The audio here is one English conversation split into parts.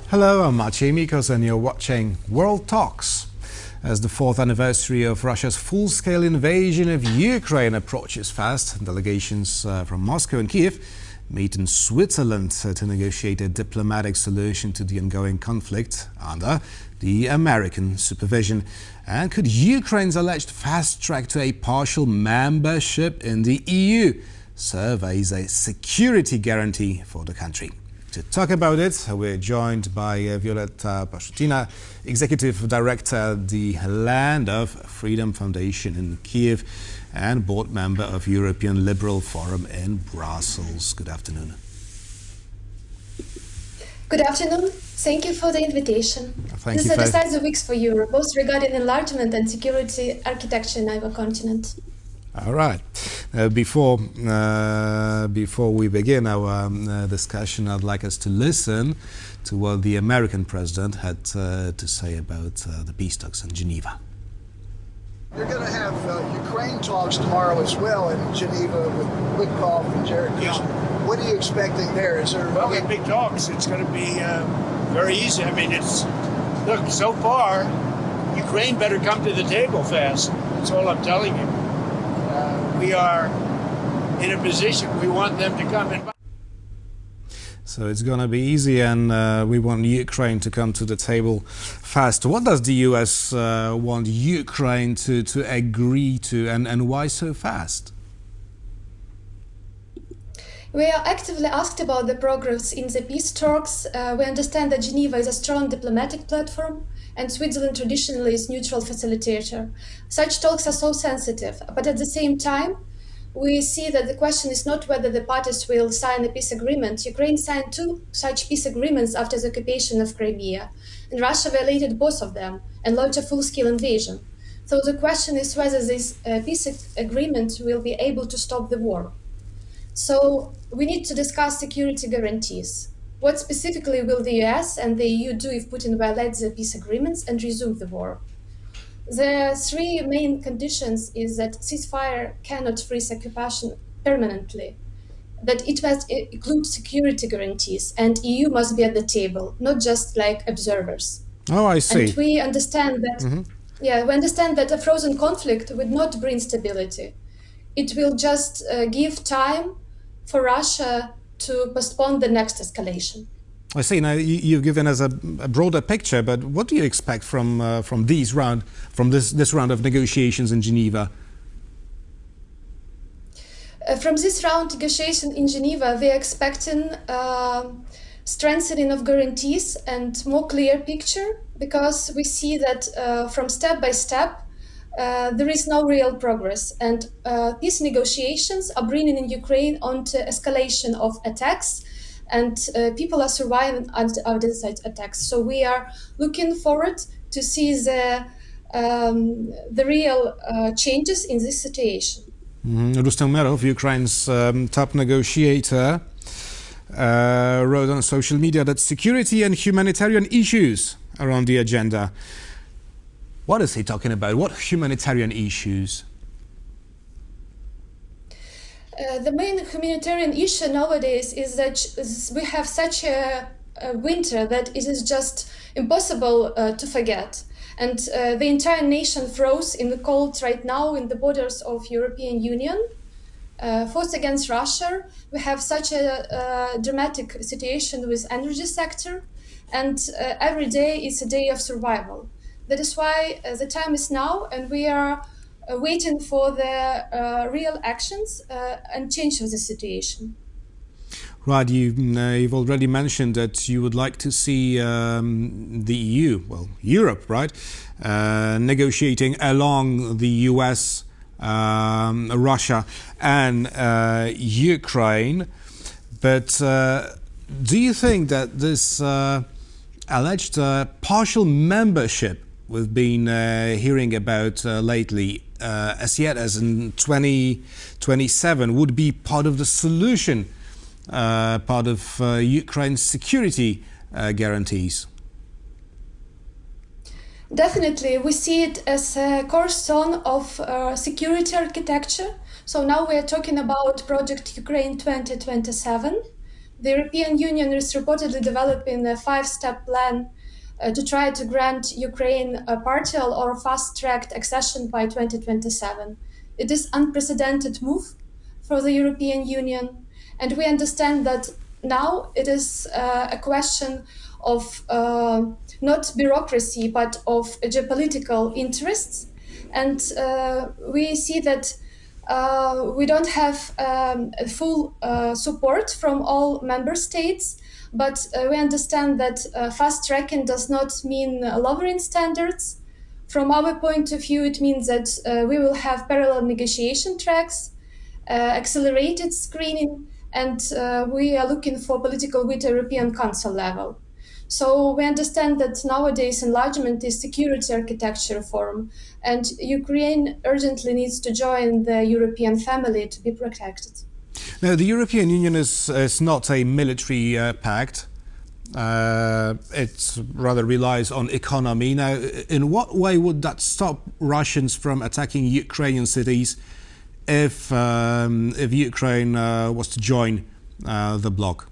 Hello, I'm Maciej, Mikos, and you're watching World Talks. As the fourth anniversary of Russia's full-scale invasion of Ukraine approaches fast, delegations from Moscow and Kiev meet in Switzerland to negotiate a diplomatic solution to the ongoing conflict under the American supervision. And could Ukraine's alleged fast track to a partial membership in the EU serve as a security guarantee for the country? To talk about it, we're joined by Violetta Pashutina, Executive Director at the Land of Freedom Foundation in Kiev and board member of European Liberal Forum in Brussels. Good afternoon. Good afternoon. Thank you for the invitation. These are decisive weeks for Europe, both regarding enlargement and security architecture in our continent. All right. Before we begin our discussion, I'd like us to listen to what the American president had to say about the peace talks in Geneva. You're going to have Ukraine talks tomorrow as well in Geneva with Mikos and Jared. Yeah. What are you expecting there? Is there? Well, they're big talks. It's going to be very easy. I mean, look, so far, Ukraine better come to the table fast. That's all I'm telling you. We are in a position, we want them to come in. So it's going to be easy, and we want Ukraine to come to the table fast. What does the US want Ukraine to agree to, and why so fast? We are actively asked about the progress in the peace talks. We understand that Geneva is a strong diplomatic platform, and Switzerland traditionally is neutral facilitator. Such talks are so sensitive, but at the same time, we see that the question is not whether the parties will sign a peace agreement. Ukraine signed 2 such peace agreements after the occupation of Crimea, and Russia violated both of them and launched a full-scale invasion. So the question is whether this peace agreement will be able to stop the war. So we need to discuss security guarantees. What specifically will the US and the EU do if Putin violates the peace agreements and resume the war? The 3 main conditions is that ceasefire cannot freeze occupation permanently, that it must include security guarantees, and EU must be at the table, not just like observers. Oh, I see. And we understand that, we understand that a frozen conflict would not bring stability. It will just give time for Russia to postpone the next escalation. I see. Now you've given us a broader picture, but what do you expect from this round of negotiations in Geneva? From this round negotiation in Geneva, we are expecting strengthening of guarantees and more clear picture, because we see that from step by step there is no real progress, and these negotiations are bringing in Ukraine onto escalation of attacks, and people are surviving under such attacks. So we are looking forward to see the real changes in this situation. Rustem Umerov, Ukraine's top negotiator, wrote on social media that security and humanitarian issues are on the agenda. What is he talking about? What humanitarian issues? The main humanitarian issue nowadays is that we have such a winter that it is just impossible to forget. And the entire nation froze in the cold right now in the borders of European Union. Forced against Russia, we have such a dramatic situation with energy sector, and every day is a day of survival. That is why the time is now, and we are waiting for the real actions and change of the situation. Right, you've already mentioned that you would like to see the EU, well, Europe, right, negotiating along the US, Russia and Ukraine. But do you think that this alleged partial membership we've been hearing about lately, as yet as in 2027, would be part of the solution, part of Ukraine's security guarantees? Definitely, we see it as a cornerstone of security architecture. So now we are talking about Project Ukraine 2027. The European Union is reportedly developing a 5-step plan to try to grant Ukraine a partial or fast-tracked accession by 2027. It is an unprecedented move for the European Union, and we understand that now it is a question of not bureaucracy, but of geopolitical interests. And we see that we don't have full support from all member states, but we understand that fast tracking does not mean lowering standards. From our point of view, it means that we will have parallel negotiation tracks, accelerated screening, and we are looking for political will at European Council level. So we understand that nowadays enlargement is security architecture reform, and Ukraine urgently needs to join the European family to be protected. Now, the European Union is not a military pact. It rather relies on economy. Now, in what way would that stop Russians from attacking Ukrainian cities if Ukraine was to join the bloc?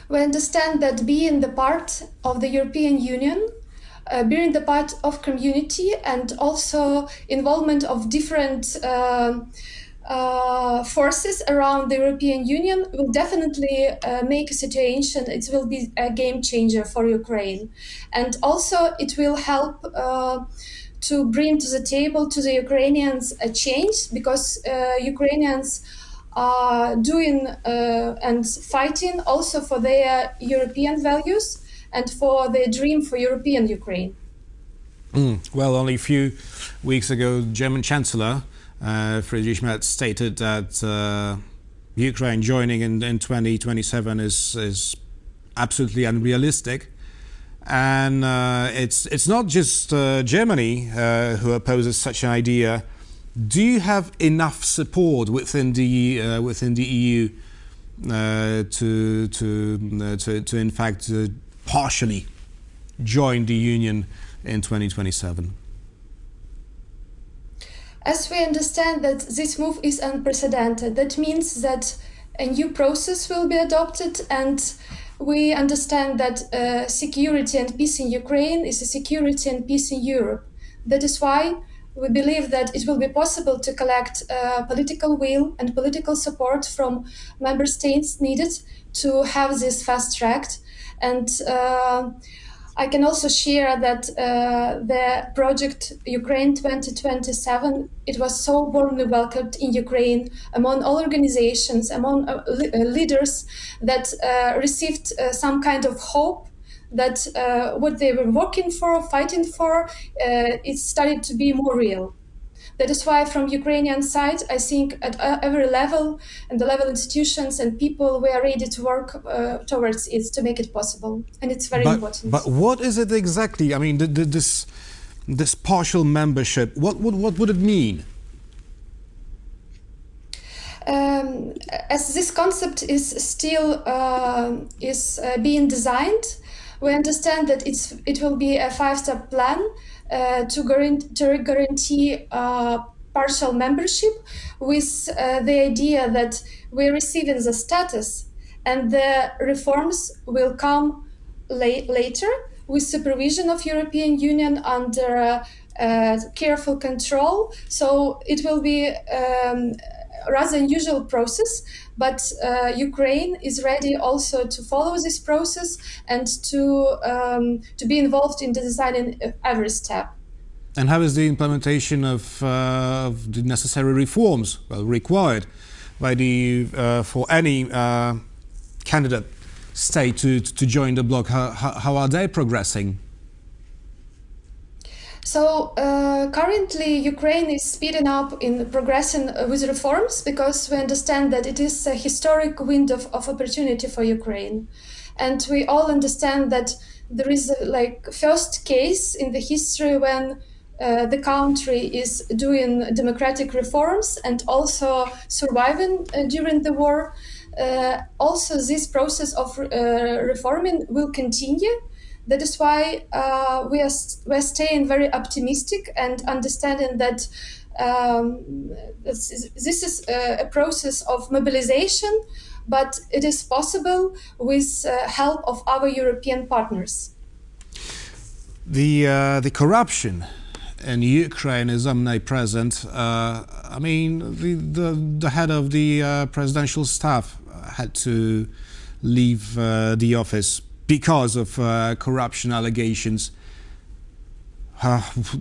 We understand that being the part of the European Union, being the part of community, and also involvement of different forces around the European Union will definitely make a situation, it will be a game changer for Ukraine. And also it will help to bring to the table to the Ukrainians a change, because Ukrainians are doing and fighting also for their European values and for their dream for European Ukraine. Well, only a few weeks ago, German Chancellor Friedrich Merz stated that Ukraine joining in 2027 is absolutely unrealistic. And it's not just Germany who opposes such an idea. Do you have enough support within the EU to in fact partially join the Union in 2027? As we understand that this move is unprecedented, that means that a new process will be adopted, and we understand that security and peace in Ukraine is a security and peace in Europe. That is why we believe that it will be possible to collect political will and political support from member states needed to have this fast-tracked. And I can also share that the project Ukraine 2027, it was so warmly welcomed in Ukraine among all organizations, among leaders, that received some kind of hope that what they were working for, fighting for, it started to be more real. That is why from Ukrainian side, I think at every level, and the level institutions and people, we are ready to work towards it to make it possible. And it's very important. But what is it exactly? I mean, this partial membership, what would it mean? As this concept is still being designed, we understand that it will be a 5-step plan to guarantee partial membership, with the idea that we're receiving the status and the reforms will come later with supervision of European Union under careful control. So it will be a rather unusual process, but Ukraine is ready also to follow this process and to be involved in the designing every step. And how is the implementation of the necessary reforms required by for any candidate state to join the bloc? How are they progressing? So currently Ukraine is speeding up in progressing with reforms, because we understand that it is a historic window of opportunity for Ukraine. And we all understand that there is a first case in the history when the country is doing democratic reforms and also surviving during the war. Also, this process of reforming will continue. That is why we're staying very optimistic and understanding that this is a process of mobilization but it is possible with help of our European partners. The corruption in Ukraine is omnipresent. I mean, the head of the presidential staff had to leave the office because of corruption allegations.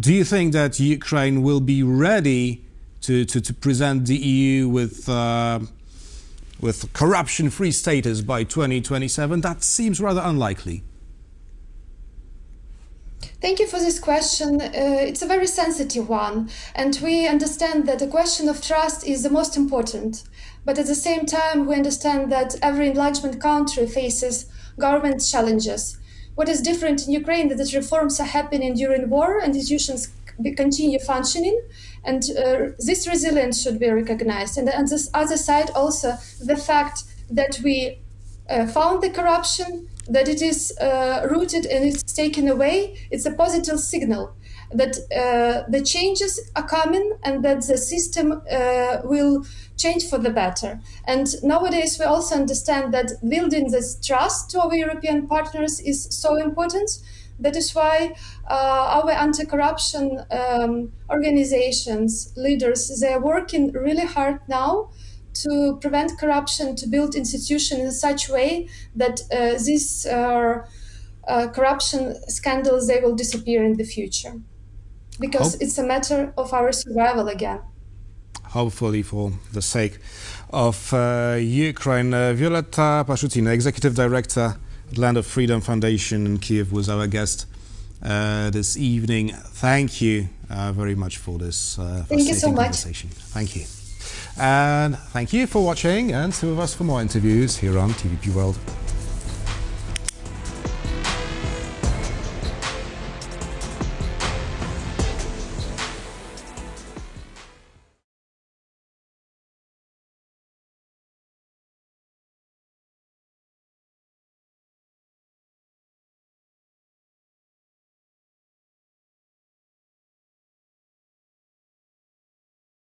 Do you think that Ukraine will be ready to present the EU with corruption-free status by 2027? That seems rather unlikely. Thank you for this question. It's a very sensitive one, and we understand that the question of trust is the most important. But at the same time, we understand that every enlargement country faces government challenges. What is different in Ukraine is that reforms are happening during war and institutions continue functioning, and this resilience should be recognized. And on this other side, also the fact that we found the corruption, that it is rooted and it's taken away, it's a positive signal that the changes are coming and that the system will change for the better. And nowadays we also understand that building this trust to our European partners is so important. That is why our anti-corruption organizations, leaders, they are working really hard now to prevent corruption, to build institutions in such a way that these corruption scandals, they will disappear in the future. Because it's a matter of our survival again. Hopefully for the sake of Ukraine. Violetta Pashutina, Executive Director at Land of Freedom Foundation in Kiev, was our guest this evening. Thank you very much for this fascinating conversation. Thank you. And thank you for watching, and stay with us for more interviews here on TVP World.